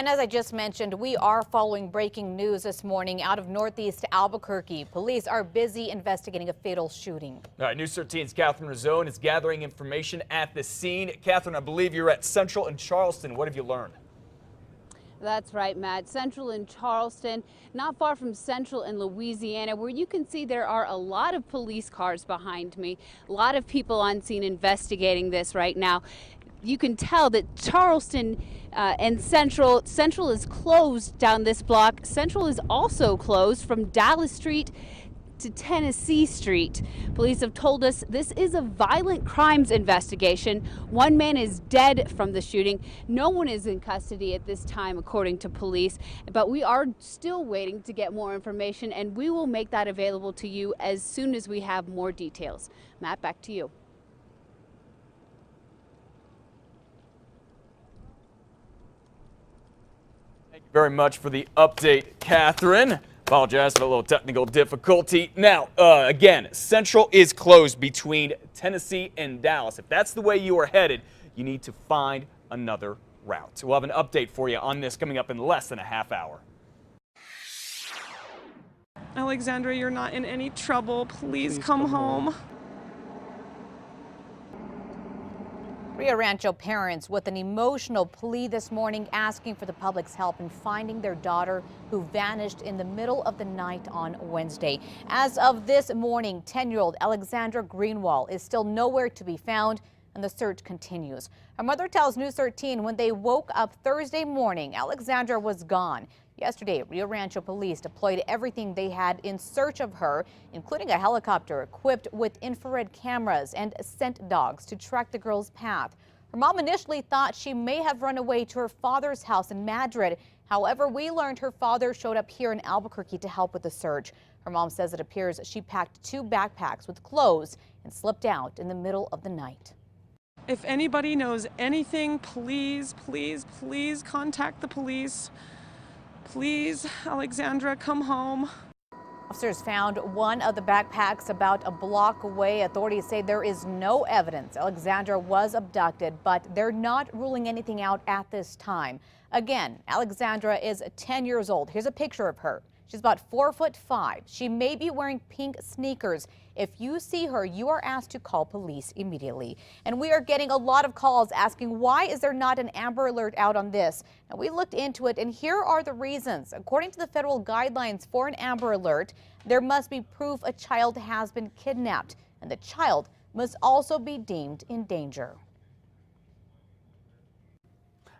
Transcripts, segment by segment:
And as I just mentioned, we are following breaking news this morning out of northeast Albuquerque. Police are busy investigating a fatal shooting. All right, News 13's Catherine Rizzone is gathering information at the scene. Catherine, I believe you're at Central in Charleston. What have you learned? That's right, Matt. Central in Charleston, not far from Central in Louisiana, where you can see there are a lot of police cars behind me. A lot of people on scene investigating this right now. You can tell that Charleston and Central is closed down this block. Central is also closed from Dallas Street to Tennessee Street. Police have told us this is a violent crimes investigation. One man is dead from the shooting. No one is in custody at this time, according to police, but we are still waiting to get more information, and we will make that available to you as soon as we have more details. Matt, back to you. Thank you very much for the update, Catherine. Apologize for a little technical difficulty. Now, again, Central is closed between Tennessee and Dallas. If that's the way you are headed, you need to find another route. We'll have an update for you on this coming up in less than a half hour. Alexandra, you're not in any trouble. Please come home. Rio Rancho parents with an emotional plea this morning asking for the public's help in finding their daughter who vanished in the middle of the night on Wednesday. As of this morning, 10-year-old Alexandra Greenwald is still nowhere to be found, and the search continues. Her mother tells News 13 when they woke up Thursday morning, Alexandra was gone. Yesterday, Rio Rancho police deployed everything they had in search of her, including a helicopter equipped with infrared cameras and scent dogs to track the girl's path. Her mom initially thought she may have run away to her father's house in Madrid. However, we learned her father showed up here in Albuquerque to help with the search. Her mom says it appears she packed 2 backpacks with clothes and slipped out in the middle of the night. If anybody knows anything, please, please, please contact the police. Please, Alexandra, come home. Officers found one of the backpacks about a block away. Authorities say there is no evidence Alexandra was abducted, but they're not ruling anything out at this time. Again, Alexandra is 10 years old. Here's a picture of her. She's about 4'5". She may be wearing pink sneakers. If you see her, you are asked to call police immediately. And we are getting a lot of calls asking, why is there not an Amber Alert out on this? Now, we looked into it, and here are the reasons. According to the federal guidelines for an Amber Alert, there must be proof a child has been kidnapped, and the child must also be deemed in danger.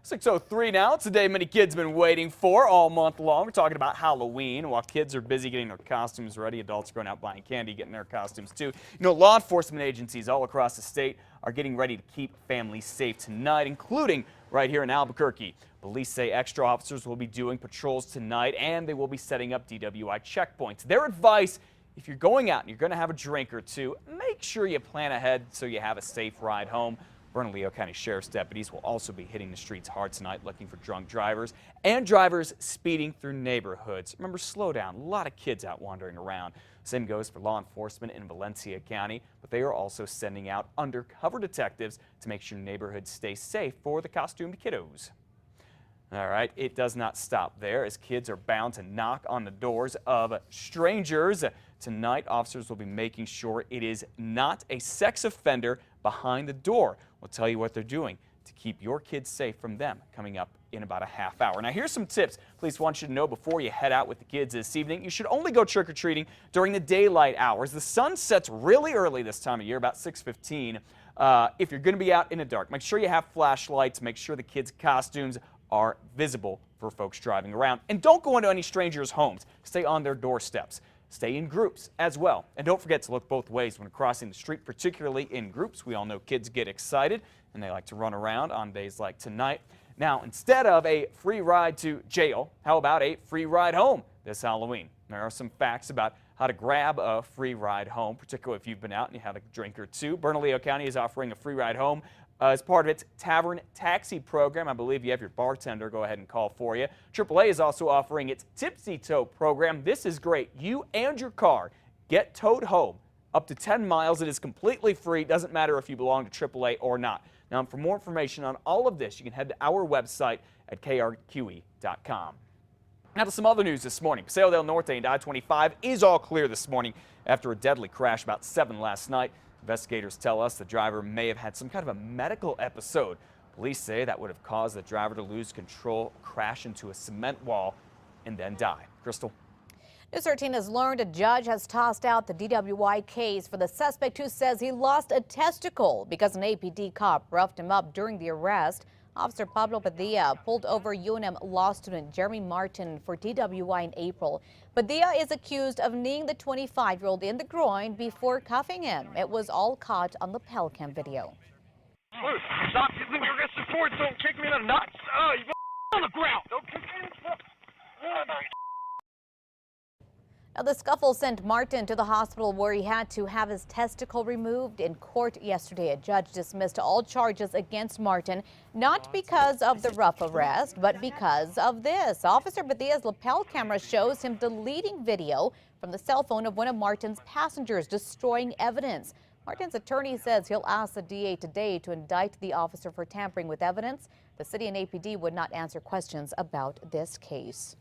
6:03 now. It's a day many kids have been waiting for all month long. We're talking about Halloween. While kids are busy getting their costumes ready, adults are going out buying candy, getting their costumes too. You know, law enforcement agencies all across the state are getting ready to keep families safe tonight, including right here in Albuquerque. Police say extra officers will be doing patrols tonight, and they will be setting up DWI checkpoints. Their advice: if you're going out and you're going to have a drink or two, make sure you plan ahead so you have a safe ride home. Bernalillo County Sheriff's deputies will also be hitting the streets hard tonight looking for drunk drivers and drivers speeding through neighborhoods. Remember, slow down. A lot of kids out wandering around. Same goes for law enforcement in Valencia County, but they are also sending out undercover detectives to make sure neighborhoods stay safe for the costumed kiddos. All right, it does not stop there, as kids are bound to knock on the doors of strangers. Tonight, officers will be making sure it is not a sex offender behind the door. We'll tell you what they're doing to keep your kids safe from them coming up in about a half hour. Now, here's some tips police want you to know before you head out with the kids this evening. You should only go trick-or-treating during the daylight hours. The sun sets really early this time of year, about 6:15. If you're going to be out in the dark, make sure you have flashlights. Make sure the kids' costumes are visible for folks driving around. And don't go into any strangers' homes. Stay on their doorsteps. Stay in groups as well. And don't forget to look both ways when crossing the street, particularly in groups. We all know kids get excited and they like to run around on days like tonight. Now, instead of a free ride to jail, how about a free ride home this Halloween? There are some facts about how to grab a free ride home, particularly if you've been out and you have a drink or two. Bernalillo County is offering a free ride home as part of its Tavern Taxi program. I believe you have your bartender go ahead and call for you. AAA is also offering its Tipsy Tow program. This is great. You and your car get towed home up to 10 miles. It is completely free. Doesn't matter if you belong to AAA or not. Now, for more information on all of this, you can head to our website at KRQE.com. Now to some other news this morning. Paseo del Norte and I-25 is all clear this morning after a deadly crash about 7 last night. Investigators tell us the driver may have had some kind of a medical episode. Police say that would have caused the driver to lose control, crash into a cement wall, and then die. Crystal. News 13 has learned a judge has tossed out the DWI case for the suspect who says he lost a testicle because an APD cop roughed him up during the arrest. Officer Pablo Padilla pulled over UNM law student Jeremy Martin for DWI in April. Padilla is accused of kneeing the 25-year-old in the groin before cuffing him. It was all caught on the Pel Cam video. Stop using your wrist support. Don't kick me in the nuts. Oh, you on the ground. Don't kick me in the nuts. Now, the scuffle sent Martin to the hospital where he had to have his testicle removed. In court yesterday, a judge dismissed all charges against Martin, not because of the rough arrest, but because of this. Officer Badilla's lapel camera shows him deleting video from the cell phone of one of Martin's passengers, destroying evidence. Martin's attorney says he'll ask the DA today to indict the officer for tampering with evidence. The city and APD would not answer questions about this case.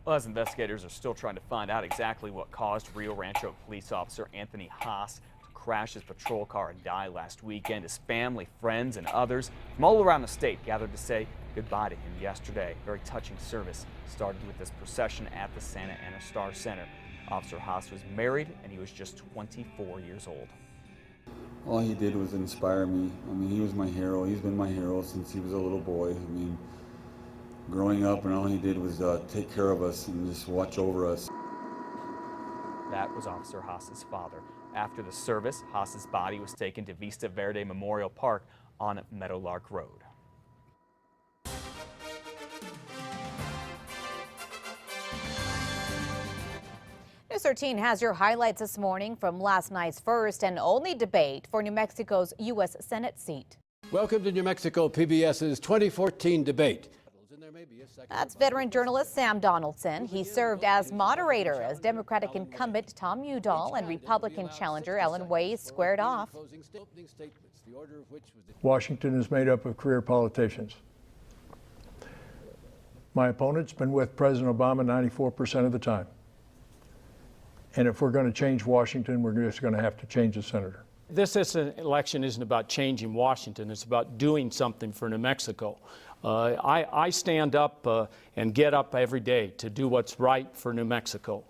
Well, as investigators are still trying to find out exactly what caused Rio Rancho police officer Anthony Haas to crash his patrol car and die last weekend, his family, friends, and others from all around the state gathered to say goodbye to him yesterday. A very touching service started with this procession at the Santa Ana Star Center. Officer Haas was married and he was just 24 years old. All he did was inspire me. I mean, he was my hero. He's been my hero since he was a little boy. I mean, growing up, and all he did was take care of us and just watch over us. That was Officer Haas's father. After the service, Haas's body was taken to Vista Verde Memorial Park on Meadowlark Road. News 13 has your highlights this morning from last night's first and only debate for New Mexico's U.S. Senate seat. Welcome to New Mexico PBS's 2014 debate. That's veteran journalist Sam Donaldson. He served as moderator as Democratic incumbent Tom Udall and Republican challenger Ellen Way squared off. Washington is made up of career politicians. My opponent's been with President Obama 94% of the time. And if we're going to change Washington, we're just going to have to change the senator. This election isn't about changing Washington. It's about doing something for New Mexico. I stand up and get up every day to do what's right for New Mexico.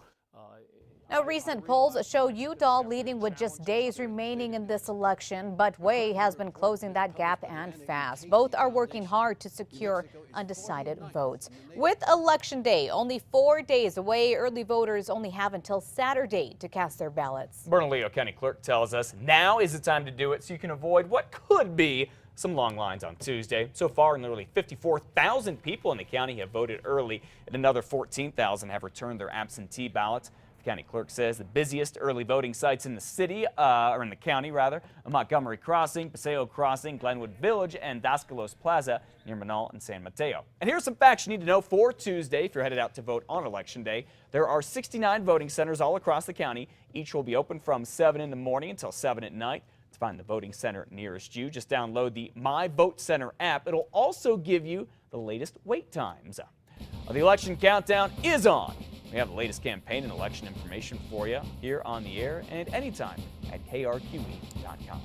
Now, recent polls show Udall leading with just days remaining in this election, but Way has been closing that gap and fast. Both are working hard to secure undecided votes. With Election Day only 4 days away, early voters only have until Saturday to cast their ballots. Bernalillo County Clerk tells us now is the time to do it so you can avoid what could be some long lines on Tuesday. So far, nearly 54,000 people in the county have voted early, and another 14,000 have returned their absentee ballots. County clerk says the busiest early voting sites in the city, or in the county rather, are Montgomery Crossing, Paseo Crossing, Glenwood Village, and Dascalos Plaza near Manal and San Mateo. And here's some facts you need to know for Tuesday if you're headed out to vote on Election Day. There are 69 voting centers all across the county. Each will be open from 7 in the morning until 7 at night. To find the voting center nearest you, just download the My Vote Center app. It'll also give you the latest wait times. The election countdown is on. We have the latest campaign and election information for you here on the air and anytime at KRQE.com.